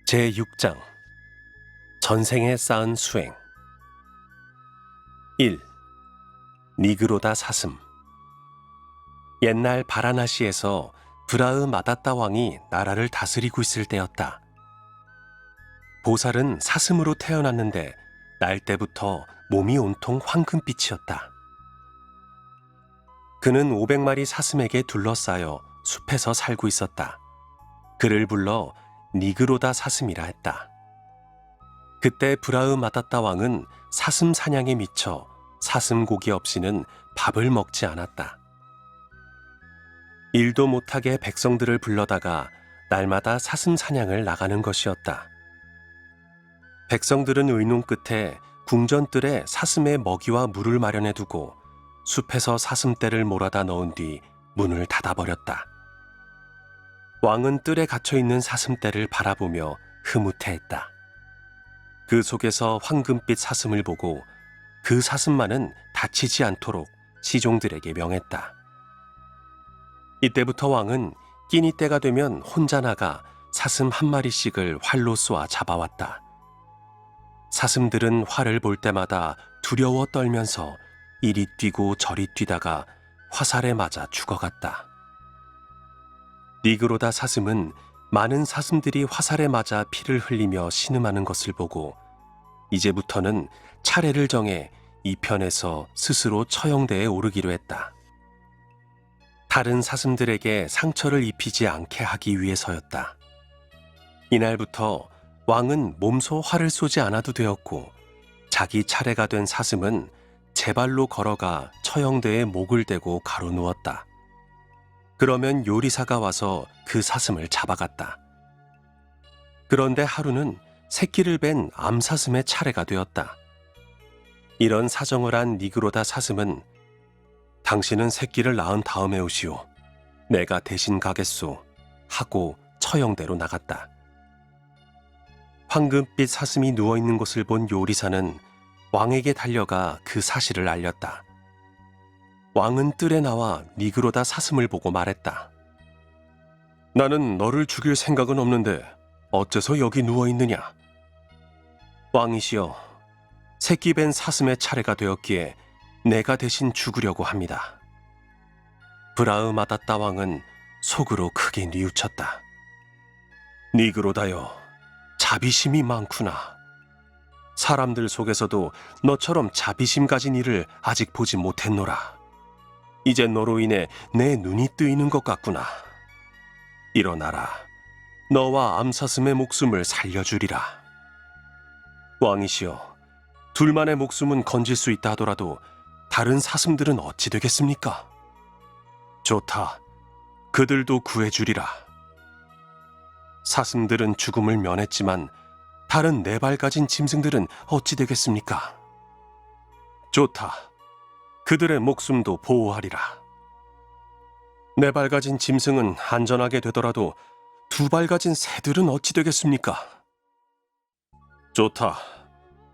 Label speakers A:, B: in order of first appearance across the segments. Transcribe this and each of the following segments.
A: 제6장 전생에 쌓은 수행 1. 니그로다 사슴. 옛날 바라나시에서 브라흐 마다따 왕이 나라를 다스리고 있을 때였다. 보살은 사슴으로 태어났는데 날 때부터 몸이 온통 황금빛이었다. 그는 500마리 사슴에게 둘러싸여 숲에서 살고 있었다. 그를 불러 니그로다 사슴이라 했다. 그때 브라흐 마다따 왕은 사슴 사냥에 미쳐 사슴 고기 없이는 밥을 먹지 않았다. 일도 못하게 백성들을 불러다가 날마다 사슴 사냥을 나가는 것이었다. 백성들은 의논 끝에 궁전뜰에 사슴의 먹이와 물을 마련해 두고 숲에서 사슴떼를 몰아다 넣은 뒤 문을 닫아버렸다. 왕은 뜰에 갇혀있는 사슴떼를 바라보며 흐뭇해했다. 그 속에서 황금빛 사슴을 보고 그 사슴만은 다치지 않도록 시종들에게 명했다. 이때부터 왕은 끼니 때가 되면 혼자 나가 사슴 한 마리씩을 활로 쏘아 잡아왔다. 사슴들은 활을 볼 때마다 두려워 떨면서 이리 뛰고 저리 뛰다가 화살에 맞아 죽어갔다. 니그로다 사슴은 많은 사슴들이 화살에 맞아 피를 흘리며 신음하는 것을 보고 이제부터는 차례를 정해 이 편에서 스스로 처형대에 오르기로 했다. 다른 사슴들에게 상처를 입히지 않게 하기 위해서였다. 이날부터 왕은 몸소 활을 쏘지 않아도 되었고 자기 차례가 된 사슴은 제발로 걸어가 처형대에 목을 대고 가로누웠다. 그러면 요리사가 와서 그 사슴을 잡아갔다. 그런데 하루는 새끼를 뺀 암사슴의 차례가 되었다. 이런 사정을 한 니그로다 사슴은 당신은 새끼를 낳은 다음에 오시오. 내가 대신 가겠소. 하고 처형대로 나갔다. 황금빛 사슴이 누워있는 것을 본 요리사는 왕에게 달려가 그 사실을 알렸다. 왕은 뜰에 나와 니그로다 사슴을 보고 말했다. 나는 너를 죽일 생각은 없는데 어째서 여기 누워있느냐? 왕이시여, 새끼 뺀 사슴의 차례가 되었기에 내가 대신 죽으려고 합니다. 브라흐 마다따 왕은 속으로 크게 뉘우쳤다. 니그로다여, 자비심이 많구나. 사람들 속에서도 너처럼 자비심 가진 이를 아직 보지 못했노라. 이제 너로 인해 내 눈이 뜨이는 것 같구나. 일어나라. 너와 암사슴의 목숨을 살려주리라. 왕이시여, 둘만의 목숨은 건질 수 있다 하더라도 다른 사슴들은 어찌 되겠습니까? 좋다. 그들도 구해주리라. 사슴들은 죽음을 면했지만 다른 네 발 가진 짐승들은 어찌 되겠습니까? 좋다. 그들의 목숨도 보호하리라. 네 발 가진 짐승은 안전하게 되더라도 두 발 가진 새들은 어찌 되겠습니까? 좋다.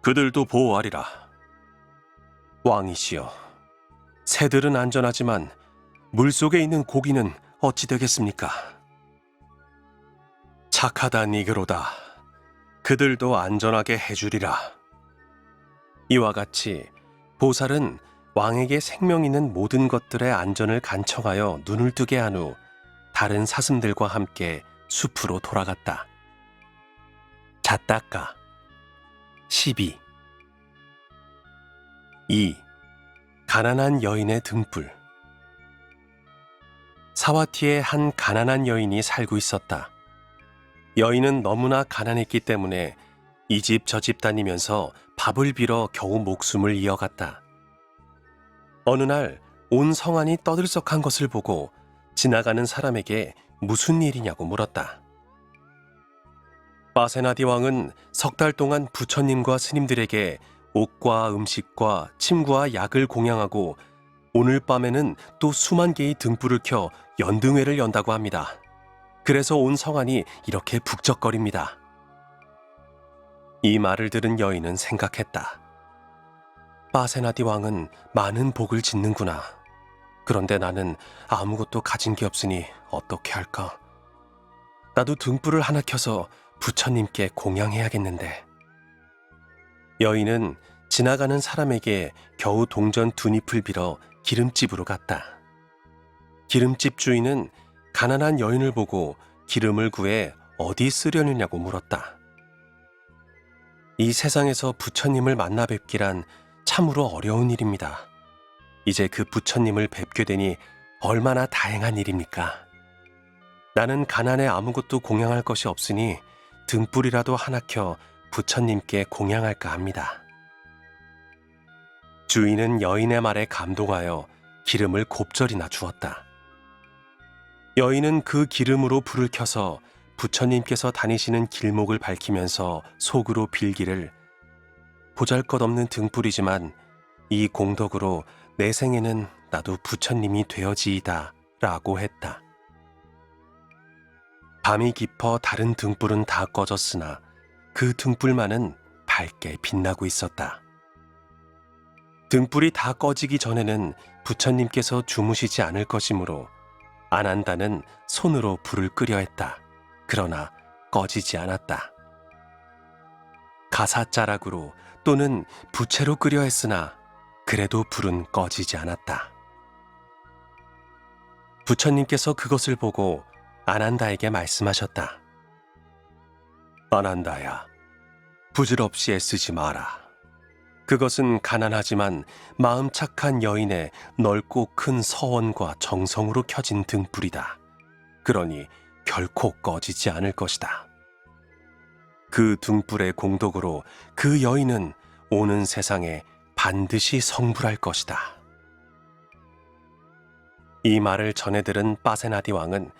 A: 그들도 보호하리라. 왕이시여, 새들은 안전하지만 물속에 있는 고기는 어찌 되겠습니까? 착하다 니그로다. 그들도 안전하게 해주리라. 이와 같이 보살은 왕에게 생명 있는 모든 것들의 안전을 간청하여 눈을 뜨게 한 후 다른 사슴들과 함께 숲으로 돌아갔다. 자따까 12. 2. 가난한 여인의 등불. 사와티에 한 가난한 여인이 살고 있었다. 여인은 너무나 가난했기 때문에 이 집 저 집 다니면서 밥을 빌어 겨우 목숨을 이어갔다. 어느 날 온 성안이 떠들썩한 것을 보고 지나가는 사람에게 무슨 일이냐고 물었다. 바세나디 왕은 석 달 동안 부처님과 스님들에게 옷과 음식과 침과 약을 공양하고 오늘 밤에는 또 수만 개의 등불을 켜 연등회를 연다고 합니다. 그래서 온 성안이 이렇게 북적거립니다. 이 말을 들은 여인은 생각했다. 바세나디 왕은 많은 복을 짓는구나. 그런데 나는 아무것도 가진 게 없으니 어떻게 할까? 나도 등불을 하나 켜서 부처님께 공양해야겠는데. 여인은 지나가는 사람에게 겨우 동전 2잎을 빌어 기름집으로 갔다. 기름집 주인은 가난한 여인을 보고 기름을 구해 어디 쓰려느냐고 물었다. 이 세상에서 부처님을 만나 뵙기란 참으로 어려운 일입니다. 이제 그 부처님을 뵙게 되니 얼마나 다행한 일입니까? 나는 가난에 아무것도 공양할 것이 없으니 등불이라도 하나 켜 부처님께 공양할까 합니다. 주인은 여인의 말에 감동하여 기름을 곱절이나 주었다. 여인은 그 기름으로 불을 켜서 부처님께서 다니시는 길목을 밝히면서 속으로 빌기를, 보잘것없는 등불이지만 이 공덕으로 내 생에는 나도 부처님이 되어지이다 라고 했다. 밤이 깊어 다른 등불은 다 꺼졌으나 그 등불만은 밝게 빛나고 있었다. 등불이 다 꺼지기 전에는 부처님께서 주무시지 않을 것이므로 아난다는 손으로 불을 끄려 했다. 그러나 꺼지지 않았다. 가사자락으로 또는 부채로 끄려 했으나 그래도 불은 꺼지지 않았다. 부처님께서 그것을 보고 아난다에게 말씀하셨다. 아난다야, 부질없이 애쓰지 마라. 그것은 가난하지만 마음 착한 여인의 넓고 큰 서원과 정성으로 켜진 등불이다. 그러니 결코 꺼지지 않을 것이다. 그 등불의 공덕으로 그 여인은 오는 세상에 반드시 성불할 것이다. 이 말을 전해 들은 빠세나디 왕은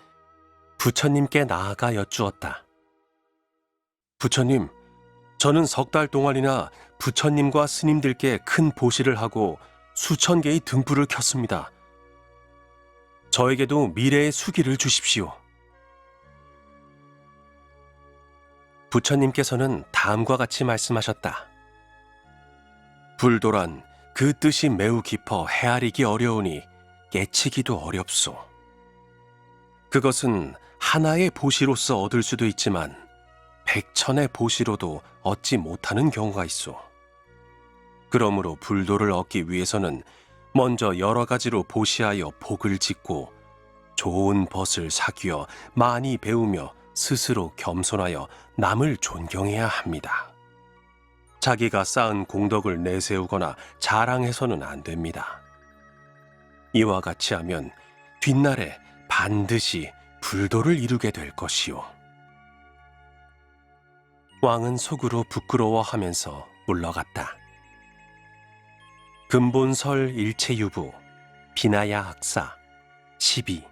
A: 부처님께 나아가 여쭈었다. 부처님, 저는 3달 동안이나 부처님과 스님들께 큰 보시를 하고 수천 개의 등불을 켰습니다. 저에게도 미래의 수기를 주십시오. 부처님께서는 다음과 같이 말씀하셨다. 불도란 그 뜻이 매우 깊어 헤아리기 어려우니 깨치기도 어렵소. 그것은 하나의 보시로서 얻을 수도 있지만 100천의 보시로도 얻지 못하는 경우가 있소. 그러므로 불도를 얻기 위해서는 먼저 여러 가지로 보시하여 복을 짓고 좋은 벗을 사귀어 많이 배우며 스스로 겸손하여 남을 존경해야 합니다. 자기가 쌓은 공덕을 내세우거나 자랑해서는 안 됩니다. 이와 같이 하면 뒷날에 반드시 불도를 이루게 될 것이요. 왕은 속으로 부끄러워하면서 물러갔다. 근본설 일체유부 비나야 학사 12